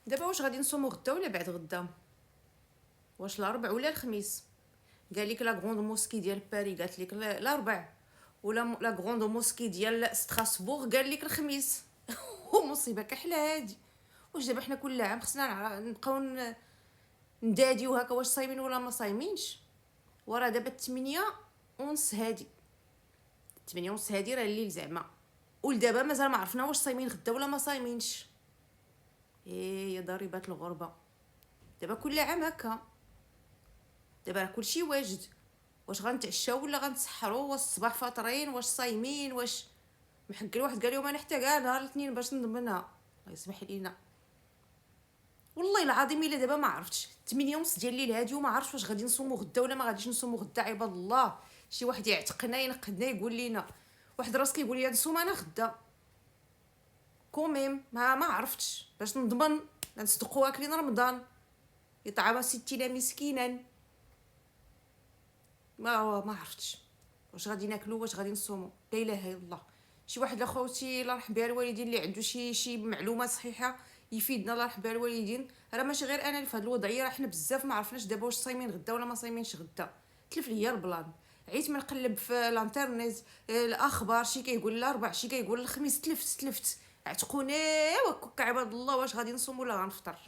دابا واش غادي نصومو غدا ولا بعد غدا؟ واش الاربع ولا الخميس؟ قال لك لا غروند موسكي ديال باري قالت لك الاربع، ولا لا غروند موسكي ديال ستراسبورغ قال لك الخميس. ومصيبه كحله هادي. واش دابا حنا كل عام خصنا نبقاو نداديو هكا واش صايمين ولا ما صايمينش؟ وراه دابا 8 ونص هادي، 8 ونص هادي راه الليل زعما، ولدابا مازال ما عرفنا واش صايمين غدا ولا ما صايمينش. ايه يا ضريبه الغربه، دابا كل عام هكا. دابا راه كلشي واجد، واش غنتعشاو ولا غنتسحروا؟ واش الصباح فاطرين؟ واش صايمين؟ واش محق واحد قال لهم انا حتى كاع نهار الاثنين باش نضمنها؟ الله يسمح لينا. والله العظيم الا دابا ما عرفتش 8 ونص ديال الليل هادي وما عرفتش واش غادي نصومو غدا ولا ما غاديش نصومو غدا. عباد الله، شي واحد يعتقنا ينقدنا يقول لينا، واحد راس كيقول لي نصوم انا غدا كوميم. ما عرفتش باش نضمن نصدقوا واكلين رمضان، يطعم 60 مسكينا. ما عرفتش واش غادي ناكلو واش غادي نصومو. لا اله الا الله. شي واحد اخوتي الله يرحم بها الوالدين اللي عنده شي معلومات صحيحه يفيدنا الله يرحم بها الوالدين. راه ماشي غير انا اللي في هذه الوضعيه، راه حنا بزاف ما عرفناش دابا واش صايمين غدا ولا ما صايمينش غدا. تلف ليا البلان، عيت من نقلب في الانترنت الاخبار، شي كيقول الاربع شي كيقول الخميس. تلفت عتقوني وكك عباد الله. واش غادي نصوم ولا غنفطر؟